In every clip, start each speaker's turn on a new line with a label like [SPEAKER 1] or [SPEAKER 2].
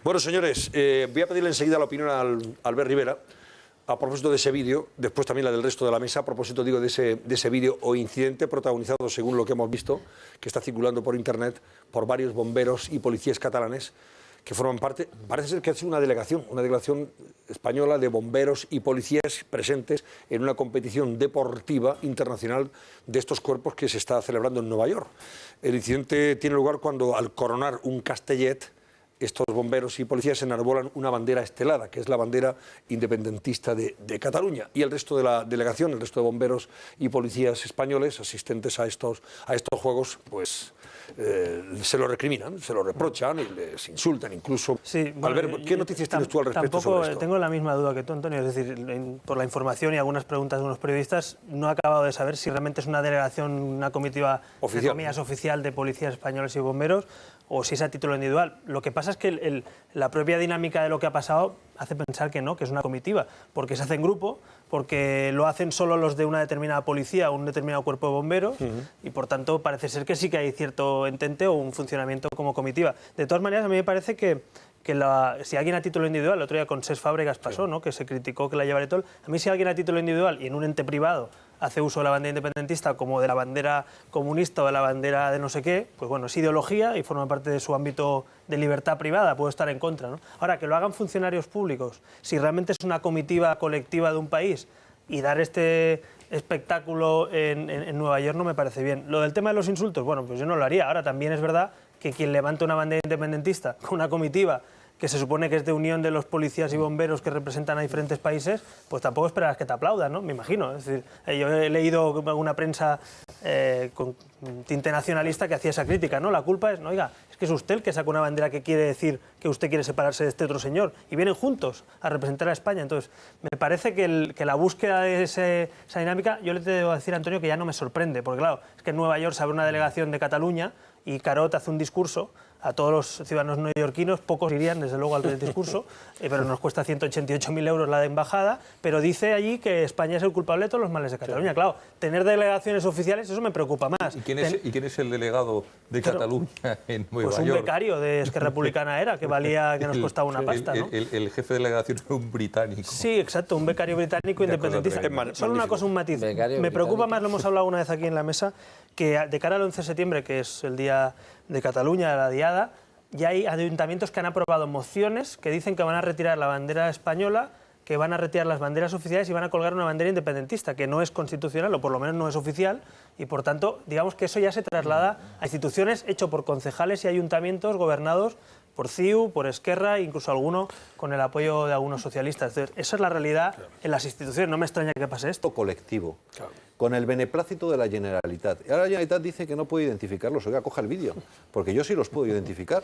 [SPEAKER 1] Bueno, señores, voy a pedirle enseguida la opinión al Albert Rivera a propósito de ese vídeo, después también la del resto de la mesa, a propósito, digo, de ese vídeo o incidente protagonizado, según lo que hemos visto, que está circulando por Internet, por varios bomberos y policías catalanes, que forman parte, parece ser que es una delegación española de bomberos y policías presentes en una competición deportiva internacional de estos cuerpos que se está celebrando en Nueva York. El incidente tiene lugar cuando, al coronar un Castellet, estos bomberos y policías enarbolan una bandera estelada, que es la bandera independentista de Cataluña. Y el resto de la delegación, el resto de bomberos y policías españoles asistentes a estos juegos, pues se lo recriminan, se lo reprochan y les insultan incluso.
[SPEAKER 2] Sí, bueno,
[SPEAKER 1] Albert, ¿qué noticias tienes tú al respecto sobre esto?
[SPEAKER 2] Tampoco tengo la misma duda que tú, Antonio. Es decir, por la información y algunas preguntas de unos periodistas, no he acabado de saber si realmente es una delegación, una comitiva oficial de policías españoles y bomberos, o si es a título individual. Lo que pasa es que la propia dinámica de lo que ha pasado hace pensar que no, que es una comitiva, porque se hace en grupo, porque lo hacen solo los de una determinada policía o un determinado cuerpo de bomberos, y por tanto parece ser que sí que hay cierto entente o un funcionamiento como comitiva. De todas maneras, a mí me parece que si alguien a título individual, el otro día con Cés Fábregas pasó, ¿no?, que se criticó que la llevara y todo. A mí, si alguien a título individual y en un ente privado hace uso de la bandera independentista como de la bandera comunista o de la bandera de no sé qué, pues bueno, es ideología y forma parte de su ámbito de libertad privada, puede estar en contra, ¿no? Ahora, que lo hagan funcionarios públicos, si realmente es una comitiva colectiva de un país, y dar este espectáculo en Nueva York no me parece bien. Lo del tema de los insultos, bueno, pues yo no lo haría. Ahora, también es verdad que quien levanta una bandera independentista con una comitiva que se supone que es de unión de los policías y bomberos que representan a diferentes países, pues tampoco esperarás que te aplaudan, ¿no? Me imagino. Es decir, yo he leído alguna prensa con tinte nacionalista que hacía esa crítica, ¿no? La culpa es, no, oiga, es que es usted el que saca una bandera que quiere decir que usted quiere separarse de este otro señor, y vienen juntos a representar a España. Entonces, me parece que la búsqueda de esa dinámica, yo le debo decir a Antonio que ya no me sorprende, porque claro, es que en Nueva York se abre una delegación de Cataluña y Carot hace un discurso a todos los ciudadanos neoyorquinos, pocos irían desde luego al discurso, pero nos cuesta 188.000 euros la de embajada, pero dice allí que España es el culpable de todos los males de Cataluña. Claro, tener delegaciones oficiales, eso me preocupa más.
[SPEAKER 3] ¿Y quién es el delegado de Cataluña en Nueva York?
[SPEAKER 2] Pues un becario de Esquerra Republicana era, que nos costaba una pasta, ¿no?
[SPEAKER 3] El jefe de delegación es un británico.
[SPEAKER 2] Sí, exacto, un becario británico independentista. Solo una cosa, un matiz. Me preocupa más, lo hemos hablado una vez aquí en la mesa, que de cara al 11 de septiembre, que es el día de Cataluña, la diada, ya hay ayuntamientos que han aprobado mociones que dicen que van a retirar la bandera española, que van a retirar las banderas oficiales y van a colgar una bandera independentista, que no es constitucional, o por lo menos no es oficial, y por tanto, digamos que eso ya se traslada a instituciones hecho por concejales y ayuntamientos gobernados por CiU, por Esquerra, incluso alguno con el apoyo de algunos socialistas. Entonces, esa es la realidad en las instituciones. No me extraña que pase esto.
[SPEAKER 4] Colectivo, con el beneplácito de la Generalitat. Y ahora la Generalitat dice que no puede identificarlos. Oiga, coja el vídeo, porque yo sí los puedo identificar.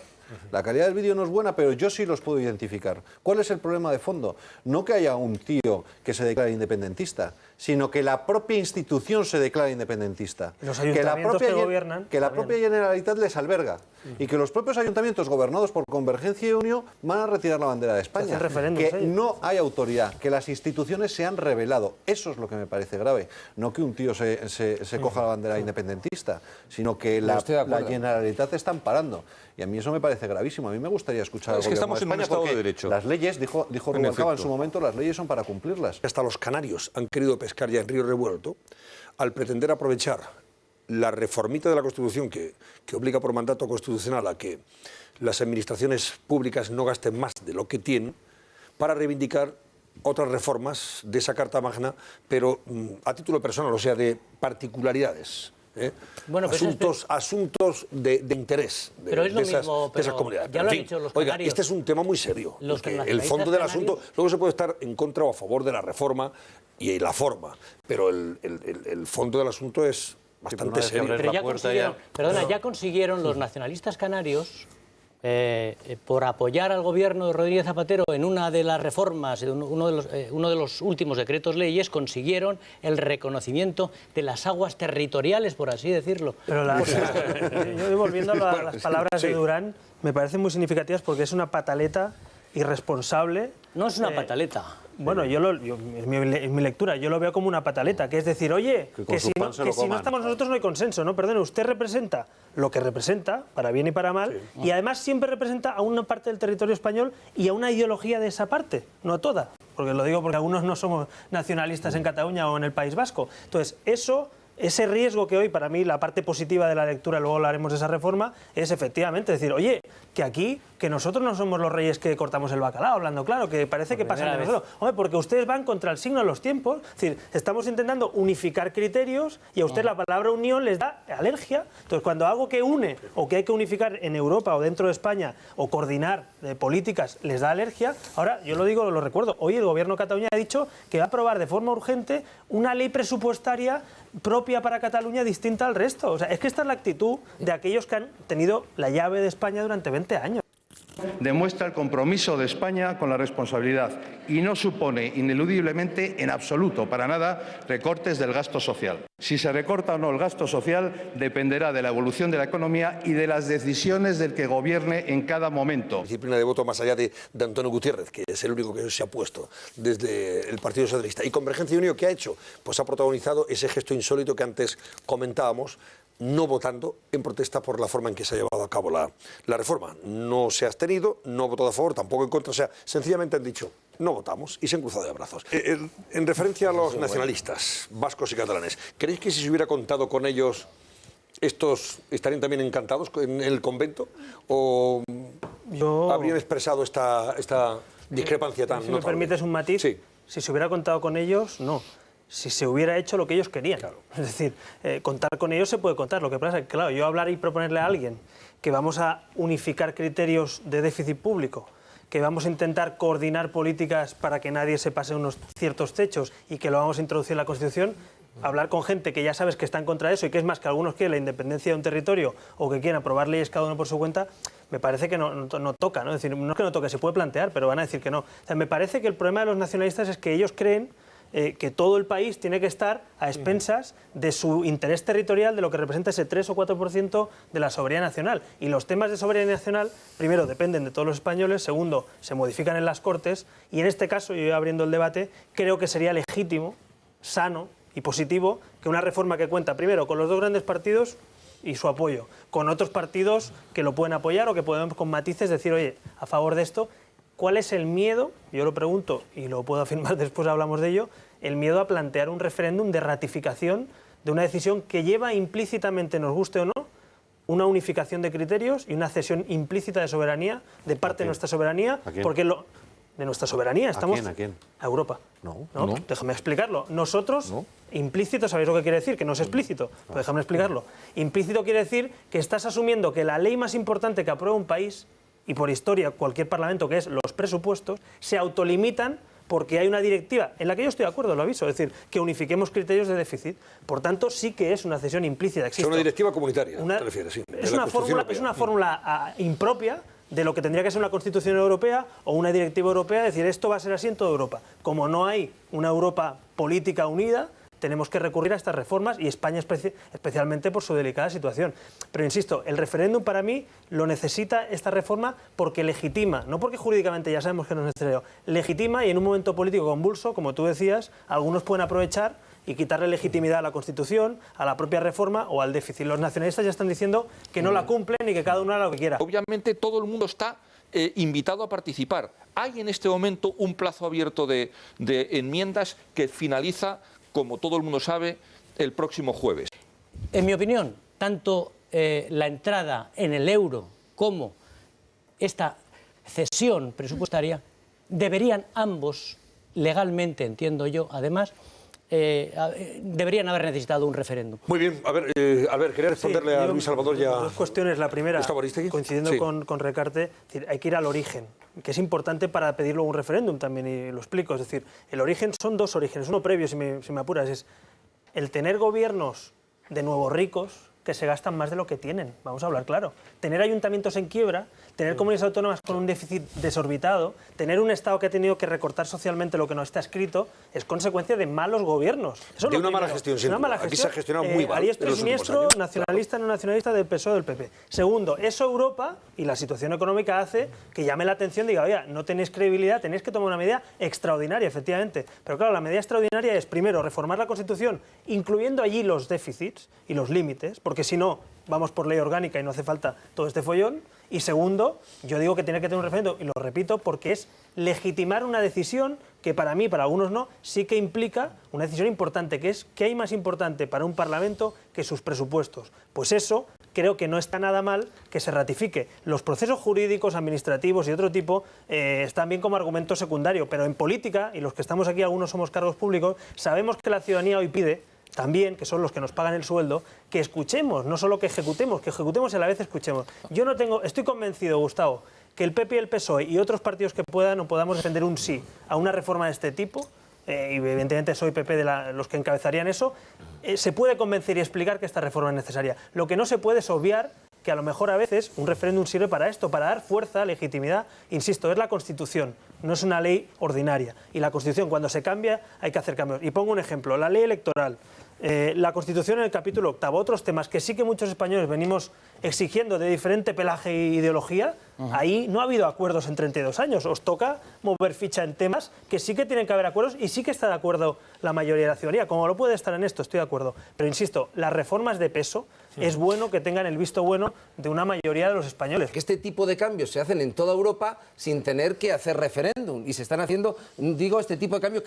[SPEAKER 4] La calidad del vídeo no es buena, pero yo sí los puedo identificar. ¿Cuál es el problema de fondo? No que haya un tío que se declare independentista, sino que la propia institución se declare independentista.
[SPEAKER 2] Los ayuntamientos que gobiernan...
[SPEAKER 4] Que la propia Generalitat les alberga. Y que los propios ayuntamientos gobernados por Convergencia y Unió van a retirar la bandera de España. Que no hay autoridad, que las instituciones se han rebelado. Eso es lo que me parece grave. No que un tío se coja la bandera independentista, sino que la Generalitat está amparando. Y a mí eso me parece gravísimo. A mí me gustaría escuchar al gobierno de España,
[SPEAKER 3] Estado de Derecho.
[SPEAKER 4] Las leyes, dijo Rubalcaba en su momento, las leyes son para cumplirlas.
[SPEAKER 1] Hasta los canarios han querido pescar ya en Río Revuelto al pretender aprovechar la reformita de la Constitución que obliga por mandato constitucional a que las administraciones públicas no gasten más de lo que tienen, para reivindicar otras reformas de esa Carta Magna, pero a título personal, o sea, de particularidades. Bueno, asuntos de interés de esas comunidades.
[SPEAKER 5] Ya lo han dicho los
[SPEAKER 1] oiga,
[SPEAKER 5] canarios.
[SPEAKER 1] Este es un tema muy serio. El fondo del asunto, luego se puede estar en contra o a favor de la reforma y la forma, pero el fondo del asunto es bastante serio.
[SPEAKER 5] Pero ya consiguieron los nacionalistas canarios, por apoyar al gobierno de Rodríguez Zapatero en una de las reformas, uno de los últimos decretos leyes, consiguieron el reconocimiento de las aguas territoriales, por así decirlo.
[SPEAKER 2] Pero yo volviendo a las palabras de Durán, me parecen muy significativas porque es una pataleta irresponsable.
[SPEAKER 5] No es una pataleta.
[SPEAKER 2] Bueno, es mi lectura, yo lo veo como una pataleta, que es decir, oye, que si no estamos nosotros no hay consenso, ¿no? Perdone, usted representa lo que representa, para bien y para mal, y además siempre representa a una parte del territorio español y a una ideología de esa parte, no a toda, porque lo digo porque algunos no somos nacionalistas en Cataluña o en el País Vasco. Entonces, ese riesgo que hoy, para mí, la parte positiva de la lectura, luego hablaremos de esa reforma, es efectivamente decir, oye, que aquí, que nosotros no somos los reyes que cortamos el bacalao, hablando claro, que parece que pasan de nosotros. Hombre, porque ustedes van contra el signo de los tiempos, es decir, estamos intentando unificar criterios y a usted la palabra unión les da alergia. Entonces, cuando algo que une o que hay que unificar en Europa o dentro de España o coordinar políticas les da alergia, ahora, yo lo digo, lo recuerdo, hoy el Gobierno de Cataluña ha dicho que va a aprobar de forma urgente una ley presupuestaria propia para Cataluña distinta al resto. O sea, es que esta es la actitud de aquellos que han tenido la llave de España durante 20 años.
[SPEAKER 6] Demuestra el compromiso de España con la responsabilidad y no supone ineludiblemente en absoluto, para nada, recortes del gasto social. Si se recorta o no el gasto social dependerá de la evolución de la economía y de las decisiones del que gobierne en cada momento.
[SPEAKER 1] Disciplina de voto más allá de Antonio Gutiérrez, que es el único que se ha puesto desde el Partido Socialista. ¿Y Convergencia y Unió qué ha hecho? Pues ha protagonizado ese gesto insólito que antes comentábamos, no votando en protesta por la forma en que se ha llevado a cabo la reforma. No se ha abstenido, no ha votado a favor, tampoco en contra. O sea, sencillamente han dicho, no votamos, y se han cruzado de brazos. En referencia a los nacionalistas vascos y catalanes, ¿creéis que si se hubiera contado con ellos, estos estarían también encantados en el convento? ¿O habrían expresado esta discrepancia tan
[SPEAKER 2] notable? Si me permites un matiz,
[SPEAKER 1] sí.
[SPEAKER 2] Si se hubiera contado con ellos, no. Si se hubiera hecho lo que ellos querían. Claro. Es decir, contar con ellos se puede contar. Lo que pasa es que, claro, yo hablar y proponerle a alguien que vamos a unificar criterios de déficit público, que vamos a intentar coordinar políticas para que nadie se pase unos ciertos techos y que lo vamos a introducir en la Constitución, hablar con gente que ya sabes que está en contra de eso y que es más que algunos quieren la independencia de un territorio o que quieren aprobar leyes cada uno por su cuenta, me parece que no toca, ¿no? Es decir, no es que no toque, se puede plantear, pero van a decir que no. O sea, me parece que el problema de los nacionalistas es que ellos creen que todo el país tiene que estar a expensas de su interés territorial, de lo que representa ese 3 o 4% de la soberanía nacional. Y los temas de soberanía nacional, primero, dependen de todos los españoles, segundo, se modifican en las Cortes, y en este caso, yo abriendo el debate, creo que sería legítimo, sano y positivo que una reforma que cuenta, primero, con los dos grandes partidos y su apoyo, con otros partidos que lo pueden apoyar o que podemos con matices decir, oye, a favor de esto. ¿Cuál es el miedo? Yo lo pregunto y lo puedo afirmar, después hablamos de ello, el miedo a plantear un referéndum de ratificación de una decisión que lleva implícitamente, nos guste o no, una unificación de criterios y una cesión implícita de soberanía, de parte de nuestra soberanía, porque de nuestra soberanía estamos...
[SPEAKER 4] ¿A quién?
[SPEAKER 2] A Europa.
[SPEAKER 4] No.
[SPEAKER 2] Déjame explicarlo. Nosotros, implícito, ¿sabéis lo que quiere decir? Que no es explícito. Pues déjame explicarlo. Implícito quiere decir que estás asumiendo que la ley más importante que aprueba un país, y por historia cualquier parlamento, que es los presupuestos, se autolimitan porque hay una directiva en la que yo estoy de acuerdo, lo aviso, es decir, que unifiquemos criterios de déficit. Por tanto, sí que es una cesión implícita.
[SPEAKER 1] Es una directiva comunitaria, te refieres, sí.
[SPEAKER 2] Es una fórmula impropia de lo que tendría que ser una Constitución europea o una directiva europea, decir, esto va a ser así en toda Europa. Como no hay una Europa política unida, tenemos que recurrir a estas reformas y España especialmente por su delicada situación. Pero insisto, el referéndum para mí lo necesita esta reforma porque legitima, no porque jurídicamente ya sabemos que no es necesario, legitima y en un momento político convulso, como tú decías, algunos pueden aprovechar y quitarle legitimidad a la Constitución, a la propia reforma o al déficit. Los nacionalistas ya están diciendo que no la cumplen y que cada uno haga lo que quiera.
[SPEAKER 3] Obviamente todo el mundo está invitado a participar. Hay en este momento un plazo abierto de enmiendas que finaliza, como todo el mundo sabe, el próximo jueves.
[SPEAKER 5] En mi opinión, tanto la entrada en el euro como esta cesión presupuestaria deberían ambos, legalmente entiendo yo, además, deberían haber necesitado un referéndum.
[SPEAKER 1] Muy bien, a ver, quería responderle a Luis Salvador ya.
[SPEAKER 2] Dos cuestiones. La primera, coincidiendo con Recarte, es decir, hay que ir al origen, que es importante para pedir luego un referéndum también, y lo explico. Es decir, el origen son dos orígenes. Uno previo, si me apuras, es el tener gobiernos de nuevos ricos, que se gastan más de lo que tienen, vamos a hablar claro. Tener ayuntamientos en quiebra, tener comunidades autónomas con un déficit desorbitado, tener un Estado que ha tenido que recortar socialmente lo que no está escrito, es consecuencia de malos gobiernos. Eso es
[SPEAKER 1] de una mala gestión, sin duda. Aquí se ha gestionado muy mal.
[SPEAKER 2] Ahí es siniestro, nacionalista, no nacionalista, del PSOE o del PP. Segundo, eso Europa y la situación económica hace que llame la atención y diga, oye, no tenéis credibilidad, tenéis que tomar una medida extraordinaria, efectivamente. Pero claro, la medida extraordinaria es, primero, reformar la Constitución, incluyendo allí los déficits y los límites, porque si no, vamos por ley orgánica y no hace falta todo este follón. Y segundo, yo digo que tiene que tener un referéndum, y lo repito, porque es legitimar una decisión que para mí, para algunos no, sí que implica una decisión importante, que es ¿qué hay más importante para un Parlamento que sus presupuestos? Pues eso creo que no está nada mal que se ratifique. Los procesos jurídicos, administrativos y de otro tipo están bien como argumento secundario, pero en política, y los que estamos aquí, algunos somos cargos públicos, sabemos que la ciudadanía hoy pide también, que son los que nos pagan el sueldo, que escuchemos, no solo que ejecutemos y a la vez escuchemos. Estoy convencido, Gustavo, que el PP y el PSOE y otros partidos que puedan o podamos defender un sí a una reforma de este tipo, y evidentemente soy PP de los que encabezarían eso, se puede convencer y explicar que esta reforma es necesaria. Lo que no se puede es obviar que a lo mejor a veces un referéndum sirve para esto, para dar fuerza, legitimidad. Insisto, es la Constitución, no es una ley ordinaria. Y la Constitución, cuando se cambia, hay que hacer cambios. Y pongo un ejemplo, la ley electoral. La Constitución en el capítulo 8, otros temas que sí que muchos españoles venimos exigiendo de diferente pelaje e ideología, ahí no ha habido acuerdos en 32 años. Os toca mover ficha en temas que sí que tienen que haber acuerdos y sí que está de acuerdo la mayoría de la ciudadanía. Como lo puede estar en esto, estoy de acuerdo. Pero insisto, las reformas de peso es bueno que tengan el visto bueno de una mayoría de los españoles.
[SPEAKER 7] Que este tipo de cambios se hacen en toda Europa sin tener que hacer referéndum. Y se están haciendo, digo, este tipo de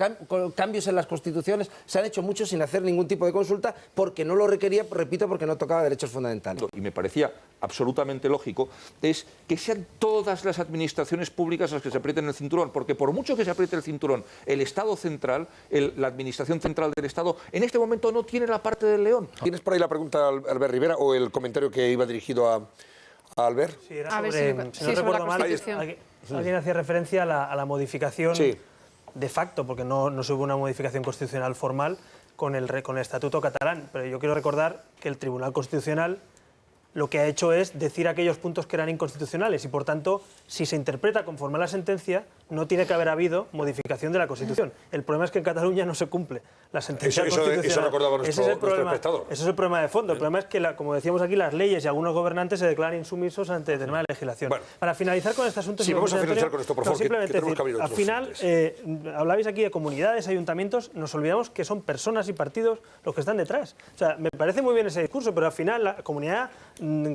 [SPEAKER 7] cambios en las constituciones. Se han hecho muchos sin hacer ningún tipo de consulta porque no lo requería, repito, porque no tocaba derechos fundamentales.
[SPEAKER 3] Y me parecía absolutamente lógico, es que sean todas las administraciones públicas las que se aprieten el cinturón, porque por mucho que se apriete el cinturón, el Estado central, la administración central del Estado, en este momento no tiene la parte del león.
[SPEAKER 1] ¿Tienes por ahí la pregunta, Albert Rivera, o el comentario que iba dirigido a Albert?
[SPEAKER 2] Sí, era si no recuerdo mal, alguien hacía referencia a la modificación de facto, porque no hubo una modificación constitucional formal con el Estatuto catalán, pero yo quiero recordar que el Tribunal Constitucional lo que ha hecho es decir aquellos puntos que eran inconstitucionales y, por tanto, si se interpreta conforme a la sentencia, no tiene que haber habido modificación de la Constitución. El problema es que en Cataluña no se cumple la sentencia constitucional.
[SPEAKER 1] Eso recordaba nuestro espectador.
[SPEAKER 2] Ese es el problema de fondo. El problema es que, como decíamos aquí, las leyes y algunos gobernantes se declaran insumisos ante determinada legislación. Bueno, para finalizar con este asunto...
[SPEAKER 1] Sí, vamos a finalizar con esto, por favor,
[SPEAKER 2] simplemente
[SPEAKER 1] que tenemos que abrir otros.
[SPEAKER 2] Al final, hablabais aquí de comunidades, ayuntamientos, nos olvidamos que son personas y partidos los que están detrás. O sea, me parece muy bien ese discurso, pero al final la comunidad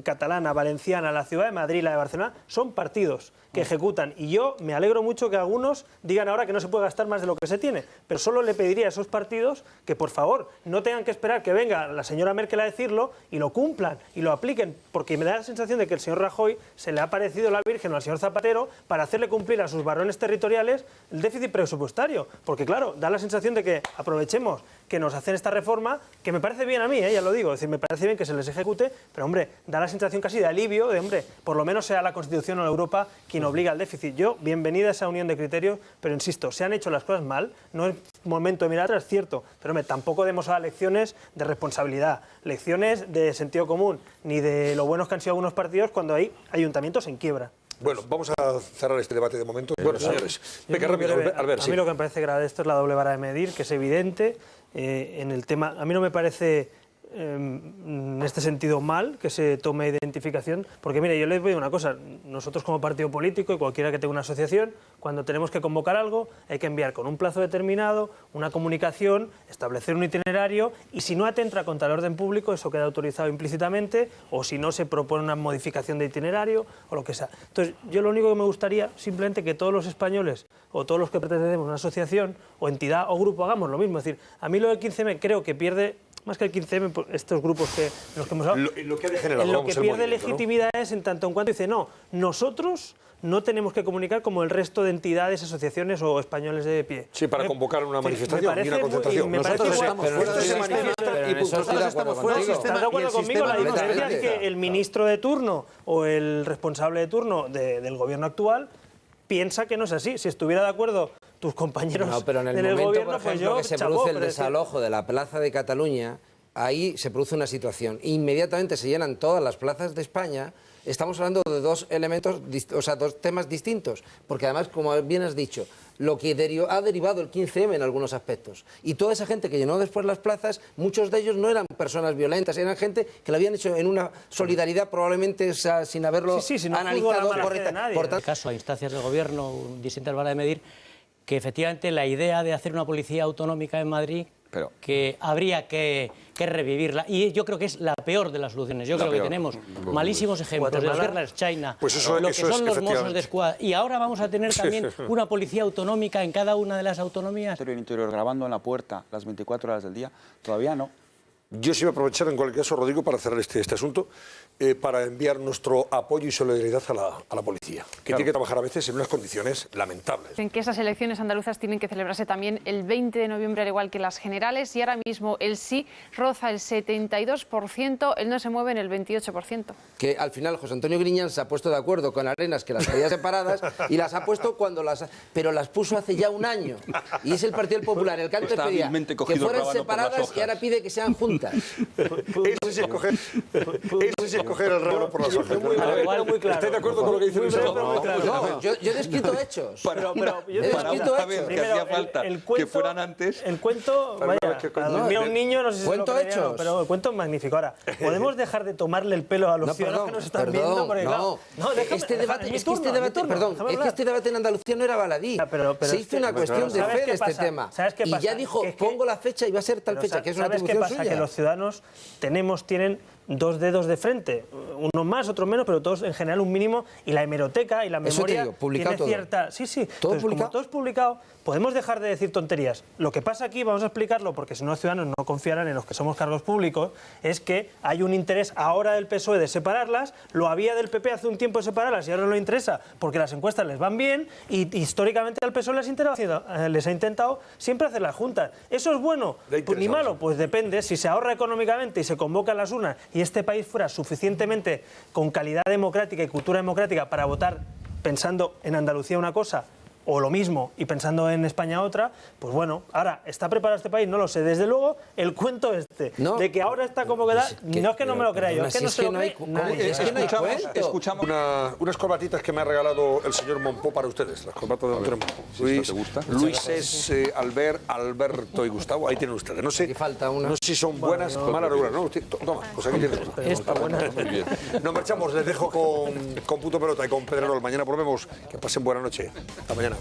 [SPEAKER 2] catalana, valenciana, la ciudad de Madrid, la de Barcelona, son partidos que ejecutan. Y yo me alegro mucho que algunos digan ahora que no se puede gastar más de lo que se tiene. Pero solo le pediría a esos partidos que, por favor, no tengan que esperar que venga la señora Merkel a decirlo y lo cumplan y lo apliquen. Porque me da la sensación de que el señor Rajoy se le ha parecido la Virgen al señor Zapatero para hacerle cumplir a sus varones territoriales el déficit presupuestario. Porque, claro, da la sensación de que aprovechemos que nos hacen esta reforma, que me parece bien a mí, ya lo digo, es decir, me parece bien que se les ejecute, pero, hombre, da la sensación casi de alivio, de, hombre, por lo menos sea la Constitución o la Europa quien obliga al déficit. Yo, bienvenida a esa unión de criterios, pero insisto, se han hecho las cosas mal, no es momento de mirar atrás, es cierto, pero, hombre, tampoco demos ahora lecciones de responsabilidad, lecciones de sentido común, ni de lo buenos que han sido algunos partidos cuando hay ayuntamientos en quiebra.
[SPEAKER 1] Bueno, vamos a cerrar este debate de momento. Bueno, señores, Albert,
[SPEAKER 2] a mí lo que me parece grave de esto es la doble vara de medir, que es evidente en el tema. A mí no me parece en este sentido mal que se tome identificación, porque mire, yo les voy a decir una cosa, nosotros como partido político y cualquiera que tenga una asociación, cuando tenemos que convocar algo, hay que enviar con un plazo determinado, una comunicación, establecer un itinerario, y si no atenta contra el orden público, eso queda autorizado implícitamente, o si no se propone una modificación de itinerario, o lo que sea. Entonces, yo lo único que me gustaría, simplemente que todos los españoles, o todos los que pertenecemos a una asociación, o entidad, o grupo, hagamos lo mismo. Es decir, a mí lo del 15M creo que pierde, más que el 15M, estos grupos que los que hemos hablado,
[SPEAKER 1] lo que ha degenerado,
[SPEAKER 2] lo que pierde legitimidad, ¿no? Es en tanto en cuanto dice, no, nosotros no tenemos que comunicar como el resto de entidades, asociaciones o españoles de pie.
[SPEAKER 1] Sí, para convocar una manifestación y una concentración.
[SPEAKER 2] Nosotros
[SPEAKER 1] estamos fuera del sistema.
[SPEAKER 2] ¿Estás de acuerdo conmigo? La diferencia es que el ministro de turno o el responsable de turno del gobierno actual piensa que no es así. Si estuviera de acuerdo tus compañeros
[SPEAKER 7] pero en el momento,
[SPEAKER 2] gobierno,
[SPEAKER 7] por ejemplo,
[SPEAKER 2] pues yo,
[SPEAKER 7] que se produce el desalojo de la Plaza de Cataluña, ahí se produce una situación. Inmediatamente se llenan todas las plazas de España. Estamos hablando de dos elementos, o sea, dos temas distintos, porque además, como bien has dicho, lo que ha derivado el 15M en algunos aspectos. Y toda esa gente que llenó después las plazas, muchos de ellos no eran personas violentas, eran gente que lo habían hecho en una solidaridad probablemente sin haberlo analizado
[SPEAKER 5] por el caso, a instancias del Gobierno, Vicente Álvarez de Medir, que efectivamente la idea de hacer una policía autonómica en Madrid, que habría que revivirla, y yo creo que es la peor de las soluciones. Yo creo que tenemos malísimos ejemplos de las guerras China, lo que son los Mossos de Escuadra, y ahora vamos a tener también una policía autonómica en cada una de las autonomías.
[SPEAKER 8] Interior grabando en la puerta las 24 horas del día, todavía no.
[SPEAKER 1] Yo sí voy a aprovechar en cualquier caso, Rodrigo, para cerrar este asunto, para enviar nuestro apoyo y solidaridad a la policía, que tiene que trabajar a veces en unas condiciones lamentables.
[SPEAKER 9] En que esas elecciones andaluzas tienen que celebrarse también el 20 de noviembre, al igual que las generales, y ahora mismo el sí roza el 72%, el no se mueve en el 28%.
[SPEAKER 7] Que al final José Antonio Griñán se ha puesto de acuerdo con Arenas, que las quería separadas, y las ha puesto pero las puso hace ya un año. Y es el Partido Popular el que antes pedía que fueran separadas y ahora pide que sean juntas.
[SPEAKER 1] Eso sí es coger el rabo por las hojas.
[SPEAKER 2] Muy claro.
[SPEAKER 1] ¿Estáis de acuerdo con lo que dice Luis?
[SPEAKER 7] No, yo he descrito hechos.
[SPEAKER 2] Pero
[SPEAKER 7] he descrito hechos.
[SPEAKER 3] Que hacía falta que fueran antes.
[SPEAKER 2] El cuento, vaya, para dormir a un niño no sé si
[SPEAKER 7] cuento
[SPEAKER 2] se lo creería,
[SPEAKER 7] hechos.
[SPEAKER 2] Pero el cuento es magnífico. Ahora, ¿podemos dejar de tomarle el pelo a los ciudadanos que nos están viendo? Porque,
[SPEAKER 7] este debate en Andalucía no era baladí. Se hizo una cuestión de fe de este tema. Y ya dijo, pongo la fecha y va a ser tal fecha, que es una atribución suya.
[SPEAKER 2] Que los ciudadanos tienen dos dedos de frente, uno más, otro menos, pero todos en general un mínimo, y la hemeroteca y la memoria tiene cierta... Sí, todo entonces, como todo es publicado, podemos dejar de decir tonterías. Lo que pasa aquí, vamos a explicarlo, porque si no los ciudadanos no confiarán en los que somos cargos públicos, es que hay un interés ahora del PSOE de separarlas, lo había del PP hace un tiempo de separarlas y ahora no le interesa, porque las encuestas les van bien y históricamente al PSOE les ha intentado siempre hacer las juntas. ¿Eso es bueno? Pues ni malo, pues depende. Si se ahorra económicamente y se convocan las urnas y este país fuera suficientemente con calidad democrática y cultura democrática para votar pensando en Andalucía una cosa o lo mismo y pensando en España otra, pues bueno, ahora, ¿está preparado este país? No lo sé. Desde luego, el cuento de que ahora está como queda, no es que no me lo crea yo, es que no se lo cree nadie.
[SPEAKER 1] Escuchamos unas corbatitas que me ha regalado el señor Monpó para ustedes, las corbatas de Antonio Monpó. Luis es Alberto y Gustavo, ahí tienen ustedes. No sé si son buenas o malas regulares. No, toma, pues aquí tienen.
[SPEAKER 2] Está buena.
[SPEAKER 1] Nos marchamos, les dejo con Punto Pelota y con Pedrerol. Mañana volvemos. Que pasen buena noche. Hasta mañana.